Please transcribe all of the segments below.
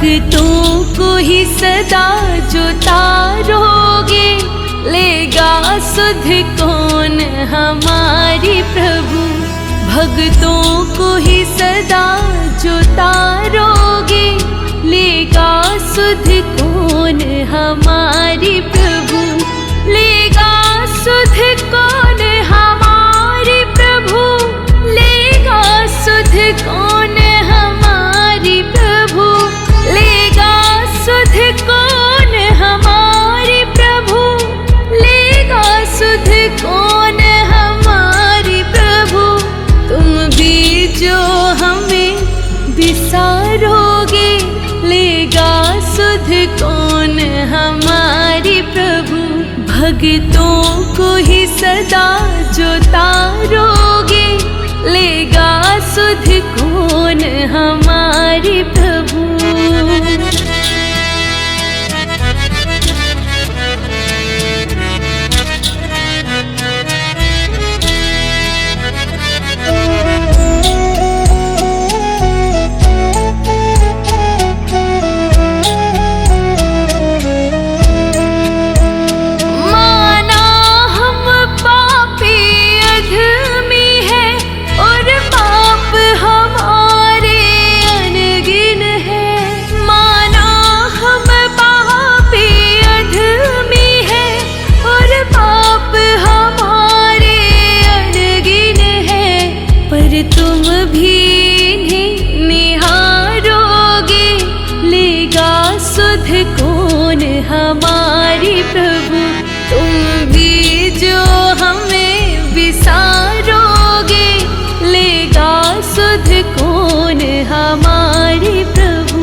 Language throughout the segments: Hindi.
भक्तों को ही सदा जो तारोगे, लेगा सुध कौन हमारी प्रभु। भक्तों को ही सदा जो तारोगे, लेगा सुध कौन हमारी प्रभु। लेगा सुध कौन हमारी प्रभु, लेगा सुध कौन हमारी प्रभु। लेगा सुध कौन हमारी प्रभु, लेगा सुध कौन हमारी प्रभु। तुम भी जो हमें बिसारोगे, लेगा सुध कौन हमारी प्रभु। भक्तों को ही सदा जो तारोगे, लेगा सुध कौन हमारी प्रभु। तुम भी इन्हें निहारोगे, लेगा सुध कौन हमारी प्रभु। तुम भी जो हमें विसारोगे, लेगा सुध कौन हमारी प्रभु।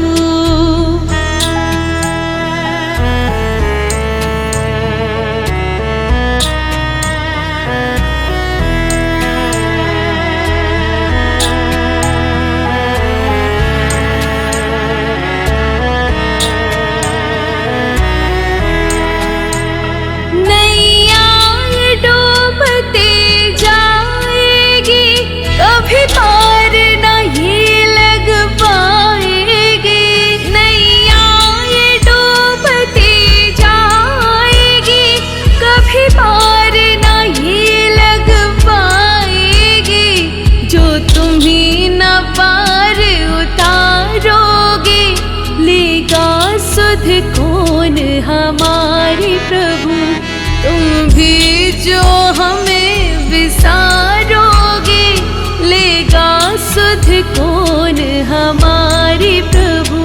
कभी पार ना ये लग पाएगी, नैया ये डूबती जाएगी। कभी पार ना ये लग पाएगी, जो तुम्ही न पार उतारोगे, लेगा सुध कौन हमारी प्रभु। तुम भी जो हमें विसारोगे, लेगा सुध कौन हमारी प्रभु।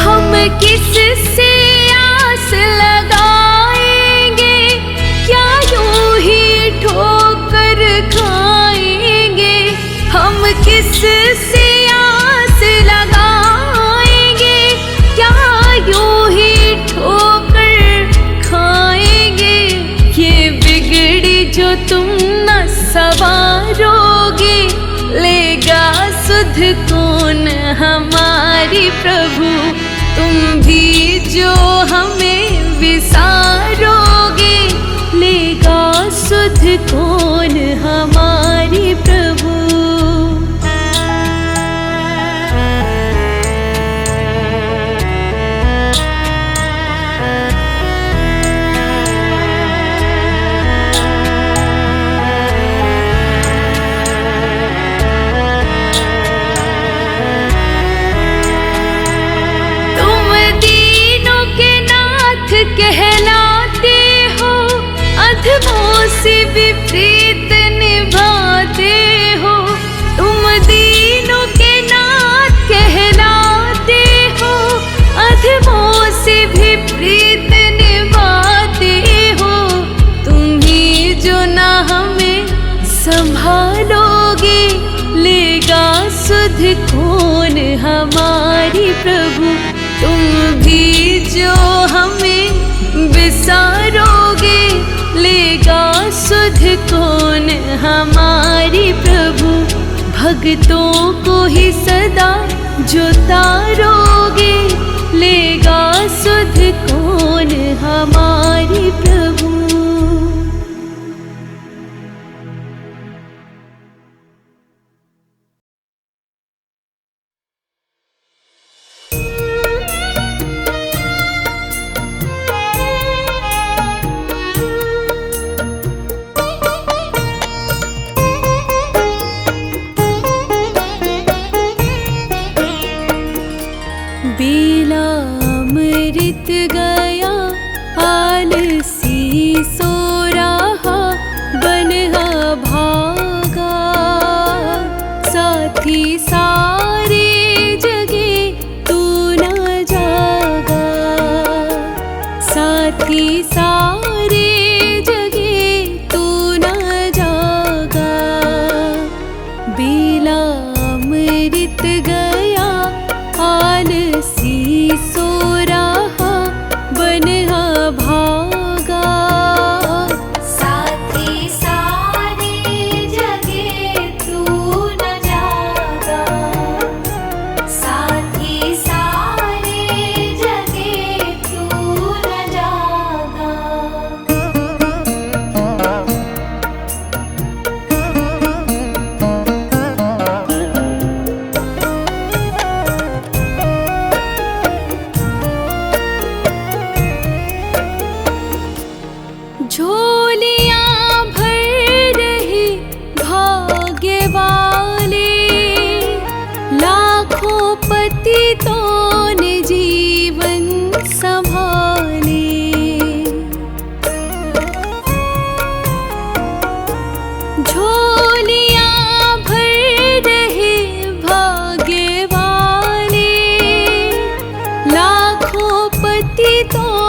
हम किससे आस लगाएंगे, क्या यूं ही ठोकर खाएंगे। हम किससे आस लगाएंगे, क्या यूं ही ठोकर खाएंगे। ये बिगड़ी जो तुम न सवारोगे, लेगा सुध कौन हमारी प्रभु। तुम भी जो हमें विसारोगे, लेगा सुध कौन हमारी प्रभु। कहलाते हो, अधमों से विपरीत निभाते हो। तुम दीनों के नाथ कहलाते हो, अधमों से विपरीत निभाते हो। तुम ही जो ना हमें संभालोगे, लेगा सुध कौन हमारी प्रभु। तुम भी जो हमें विसारोगे, लेगा सुध कौन हमारी प्रभु। भक्तों को ही सदा जो तारोगे, लेगा सुध कौन हमारे प्रभु। बेलामृत गया आलसी सो रहा, बनहा भागा साथी सारे जगे तू न जागा, साथी सारे जगे तू न जागा। बेलामृत गया आलसी सो रहा, बनहा भागा साथी सारे जगे तू न जागा, साथी सारे जगे तू न जागा। झोलियां भर रहे भाग्य वाले, लाखों पतितों ने जीवन संभाले। झोलियां भर रहे भाग्य वाले, लाखों पतितों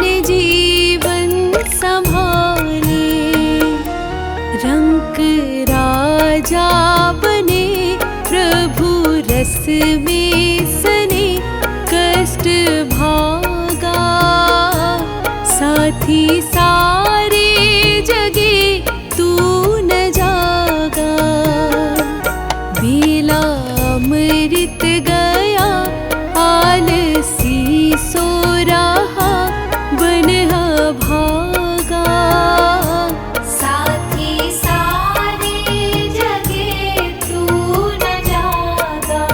ने जीवन संभाले। रंक राजा बने प्रभु रस में सने, कष्ट भागा साथी सारे जगे तू न जागा। बेलामृत गया आलसी सो रहा, बनहा भागा साथी सारे जगे तू न जागा,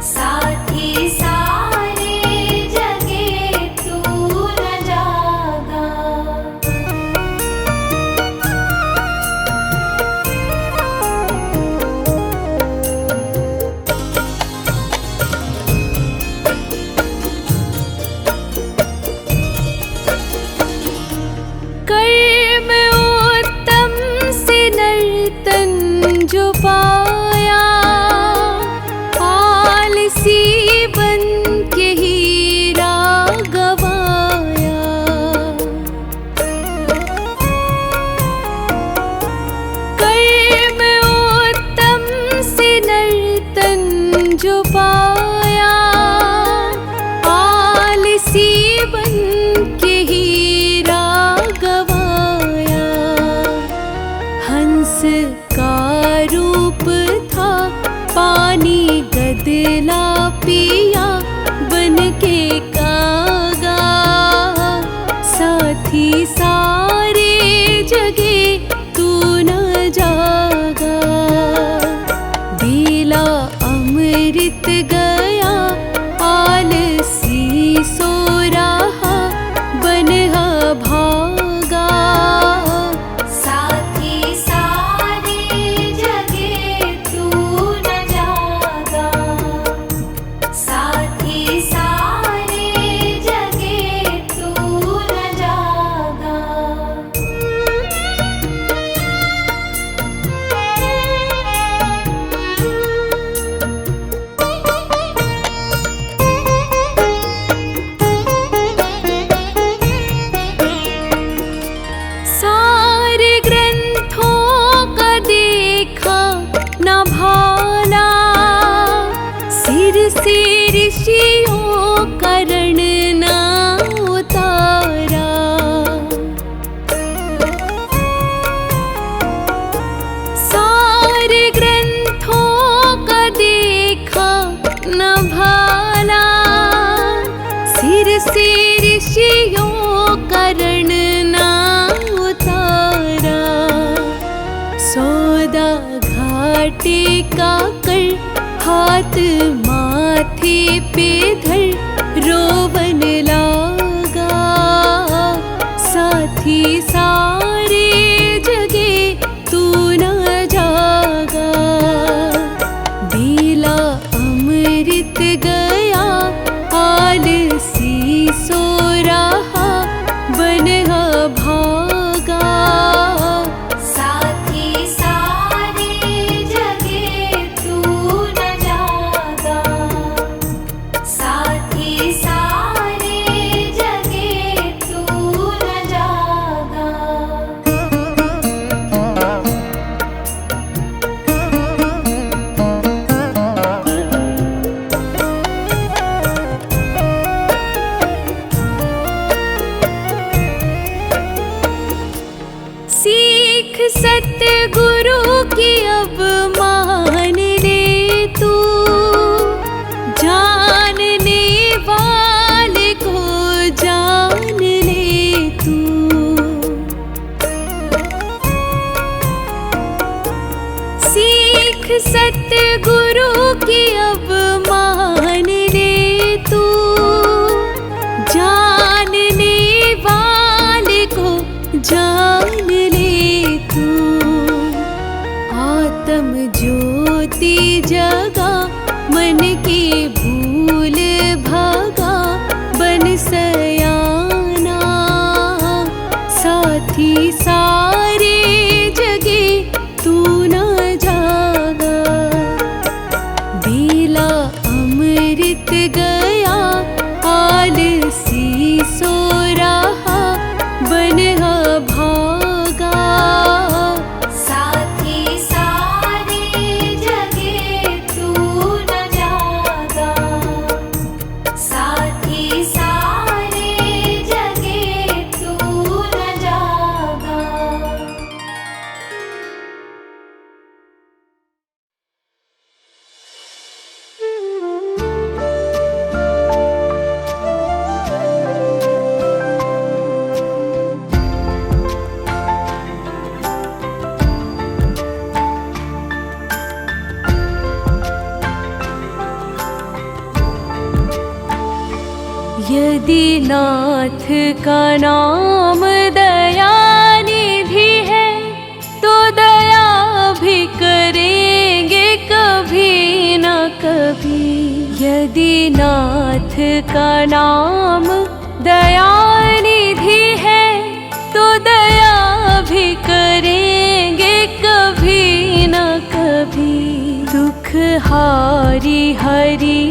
साथी सारे जगे तू न जागा। कर्म उत्तम से नर्तन जो पाया, आलसी बन के हीरा गवाया। कर्म उत्तम से नर्तन जो पाया, आलसी बन के हीरा गवाया। हंस का रूप था पानी गदला पिया, बन के कागा साथी सारे जगे तू न जागा। बेला अमृत गया आलसी सो रहा, बनहा भागा साथी सारे जगे तू न जागा, साथी सारे जगे तू न जागा। हाथ माथे पे धर रोवन लागा, साथी सारे जगे तू न जागा। बेला अमृत गया आलसी सो रहा, बनहा भागा। साथी सारे जगे तू न जागा, साथी सारे जगे तू न जागा। सीख सतगुरु की अब मान ले तू, जानने वाले को जान ले तू। सीख सतगुरु की अब मान ले तू, जानने वाले को जान ले तू। आत्म ज्योति जगा मन की भूल भागा, बन सयाना। साथी सारे जगे तू न जागा। बेला अमृत गया आलसी सो रहा, बनहा भागा। साथी सारे जगे तू न जागा, साथी सारे जगे तू न जागा। यदि नाथ का नाम दया निधि है, तो दया भी करेंगे कभी न कभी। यदि नाथ का नाम दया निधि है, तो दया भी करेंगे कभी न कभी। दुख हारी हरि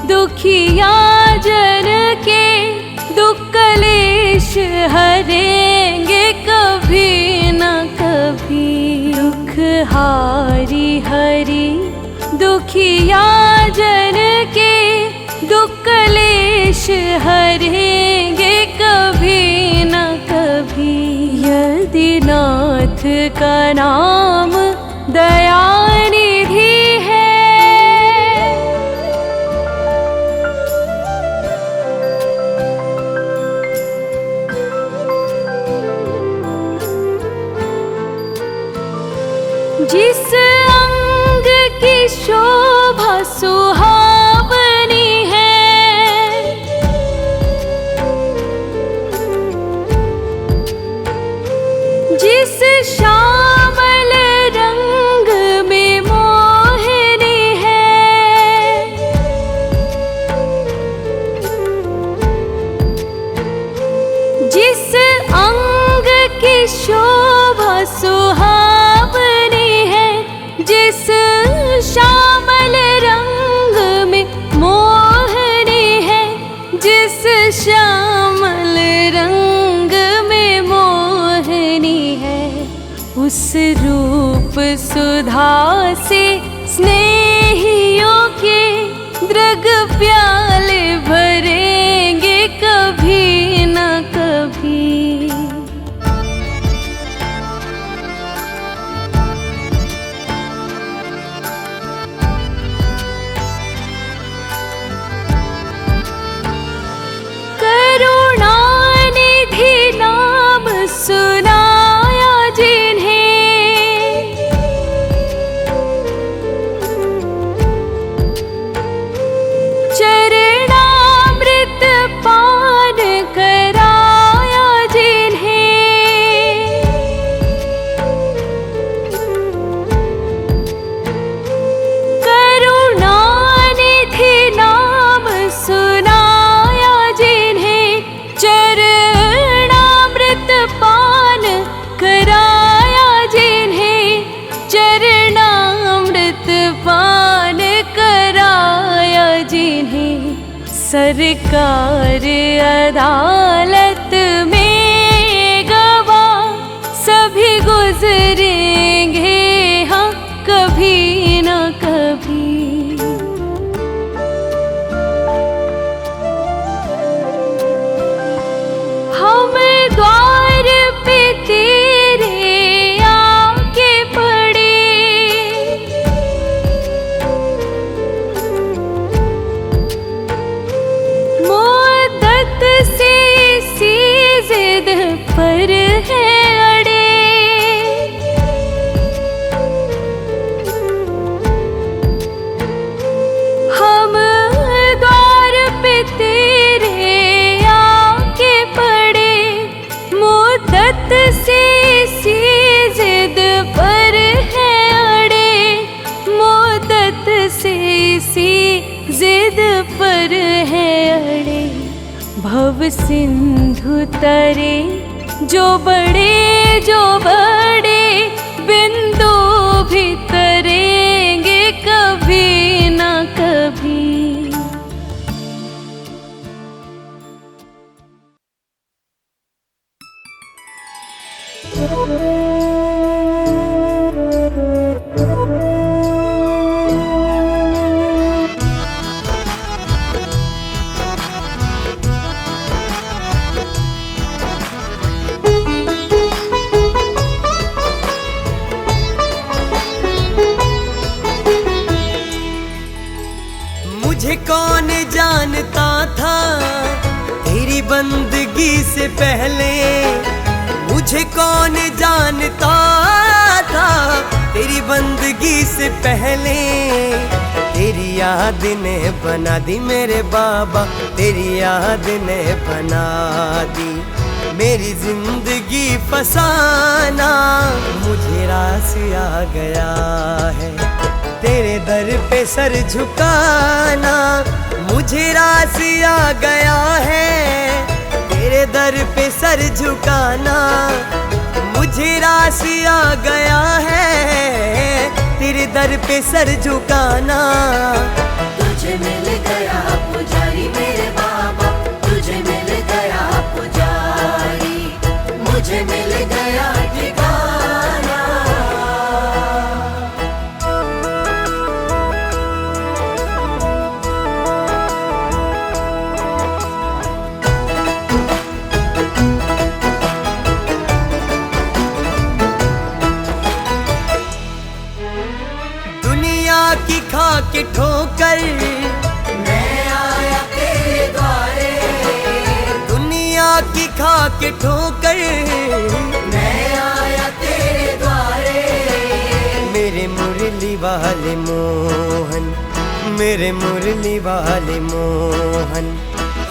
दुखिया जन के, दुख कलेश हरेंगे कभी न कभी। दुख हारी हरि दुखिया जन के, दुख कलेश हरेंगे कभी न कभी। यदि नाथ का नाम दया निधि है। जिस अंग की शोभा सुहावनी है, जिस श्यामल रंग में मोहिनी है, जिस अंग की शोभा सुहावनी है, जिस श्यामल रंग में मोहनी है, जिस श्यामल रंग में मोहनी है। उस रूप सुधा से स्नेहियों के दृग प्याले भरेंगे कभी न कभी। सरकार अदालत में गवाह सभी गुजरेंगे, हाँ कभी न कभी। हम द्वार पे तेरे आके पड़े, मुद्दत से इसी जिद पर है अड़े। हम द्वार पे तेरे आके पड़े, मुद्दत से इसी जिद पर है अड़े, मुद्दत से इसी जिद पर है अड़े। भव सिंधु तरे जो बड़े बिंदु भी तरेंगे कभी न कभी। मुझे कौन जानता था तेरी बंदगी से पहले, मुझे कौन जानता था तेरी बंदगी से पहले। तेरी याद ने बना दी मेरे बाबा, तेरी याद ने बना दी मेरी जिंदगी फसाना। मुझे रास आ गया है तेरे दर पे सर झुकाना, मुझे रास आ गया है तेरे दर पे सर झुकाना। मुझे रास आ गया है तेरे दर पे सर झुकाना। तुझे मिल गया पुजारी मेरे बाबा, तुझे मिल गया पुजारी, मुझे मिल गया ठिकाना। की खा के ठोकर मैं आया तेरे द्वारे, दुनिया की खा के ठोकर मैं आया तेरे द्वारे। मेरे मुरली वाले मोहन, मेरे मुरली वाले मोहन,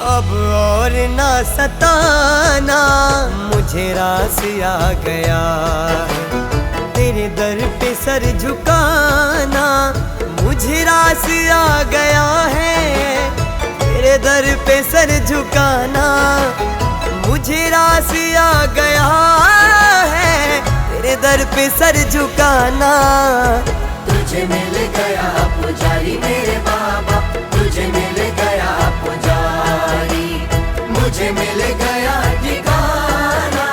अब और ना सताना। मुझे रास आ गया है तेरे दर पे सर झुकाना। मुझे रास आ गया है तेरे दर पे सर झुकाना। मुझे रास आ गया है तेरे दर पे सर झुकाना। तुझे मिल गया पुजारी मेरे बाबा, तुझे मिल गया पुजारी, मुझे मिल गया ठिकाना।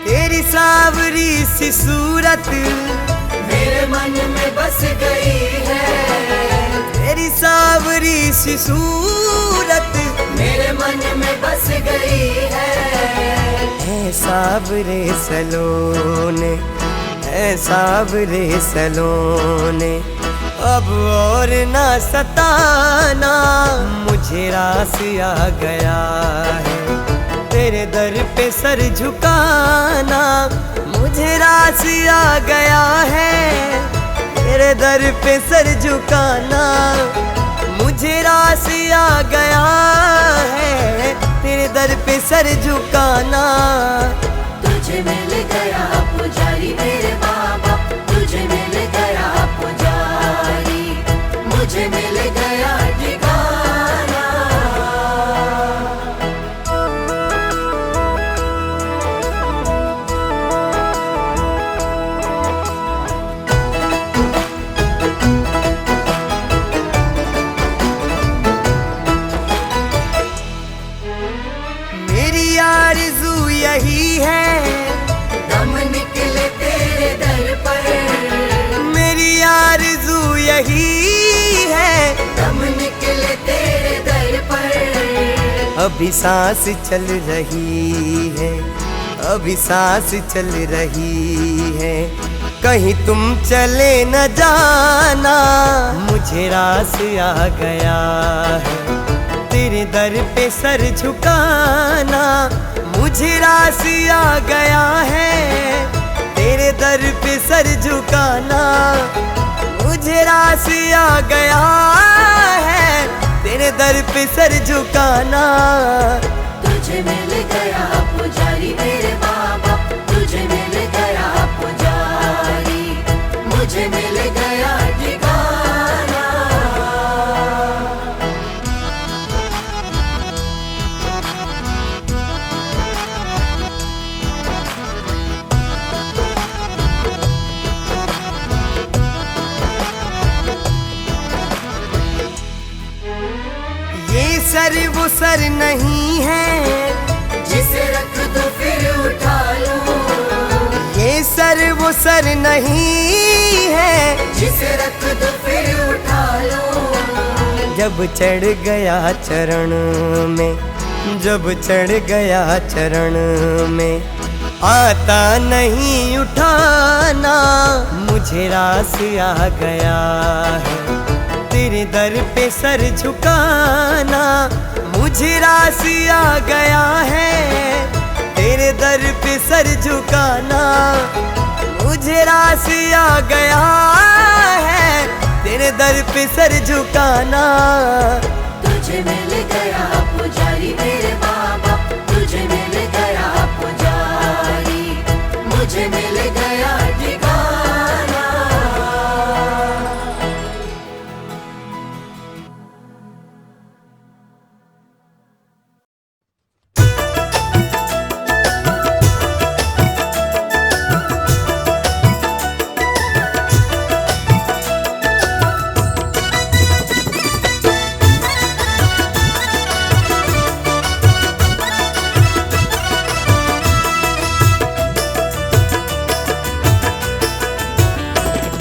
तेरी सावरी सी सूरत मेरे मन में बस गई है, तेरी सावरी सी सूरत मेरे मन में बस गई है। ऐ सावरे सलोने, ऐ सावरे सलोने, अब और ना सताना। मुझे रास आ गया है तेरे दर पे सर झुकाना। मुझे रास आ गया है तेरे दर पे सर झुकाना। मुझे रास आ गया है तेरे दर पे सर झुकाना। तुझे मिल गया पुजारी मेरे बाबा, तुझे मिल गया पुजारी, मुझे मिल गया यही है, दम निकले तेरे दर पर। मेरी आरज़ू यही है, दम निकले तेरे दर पर। अभी सांस चल रही है, अभी सांस चल रही है, कहीं तुम चले न जाना। मुझे रास आ गया है तेरे दर पे सर झुकाना, मुझे रास आ गया है तेरे दर पे सर झुकाना, मुझे रास आ गया है तेरे दर पे सर झुकाना। तुझे मिल गया पुजारी मेरे बाबा, तुझे मिल गया पुजारी, मुझे मिल गया ठिकाना। ये सर वो सर नहीं है जिसे रख दो फिर उठा लूं, ये सर वो सर नहीं है जिसे रख दो फिर उठा लूं। जब चढ़ गया चरण में, जब चढ़ गया चरण में, आता नहीं उठाना। मुझे रास आ गया है तेरे दर पे सर झुकाना, मुझे रास आ गया है तेरे दर पे सर झुकाना, मुझे रास आ गया है तेरे दर पे सर झुकाना। तुझे मिल गया पुजारी मेरे बाबा, तुझे मिल गया पुजारी, मुझे मिल गया ठिकाना।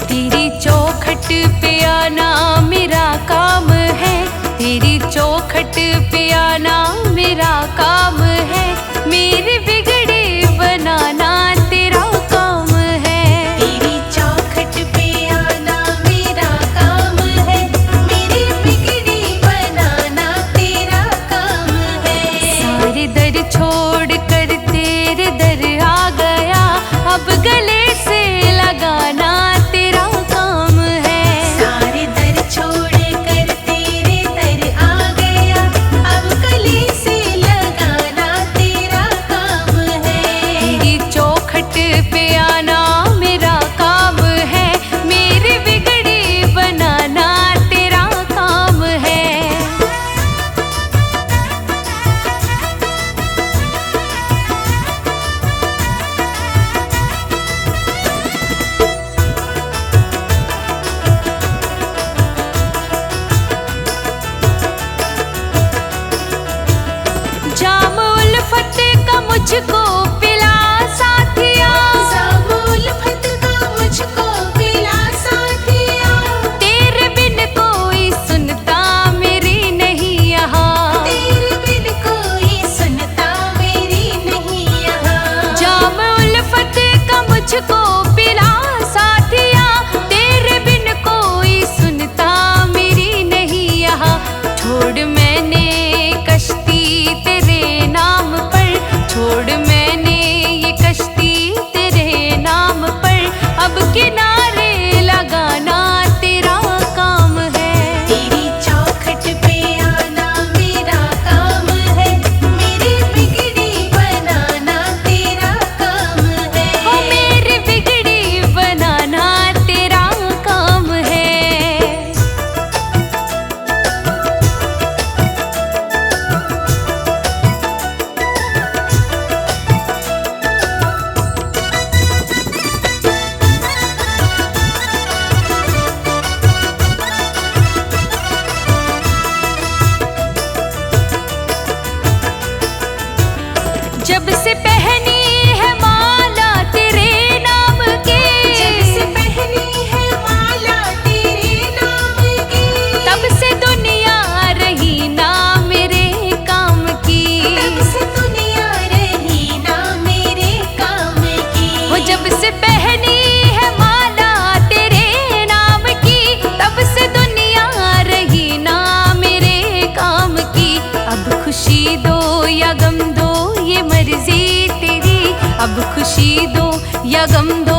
तेरी चौखट पे आना मेरा काम है, तेरी चौखट पे आना मेरा काम है, मेरी बिगड़ी बनाना तेरा काम है। तेरी चौखट पे आना मेरा काम है, मेरी बिगड़ी बनाना तेरा काम है। सारे दर छोड़ कर तेरे दर आ गया, अब गले से लगाना तेरा काम है। सारे दर छोड़ कर तेरे दर आ गया, अब गले से लगाना तेरा काम है। तेरी चौखट पे आना मेरा काम है, मेरी बिगड़ी बनाना तेरा काम है। जब से पहनी है माला तेरे नाम की, जब से पहनी है माला तेरे नाम की, तब से दुनिया रही ना मेरे काम की। तब से दुनिया रही ना मेरे काम की। वो जब से पहनी है माला तेरे नाम की, तब से दुनिया रही ना मेरे काम की। अब खुशी दो या गम दो ये मर्जी तेरी, अब खुशी दो या गम दो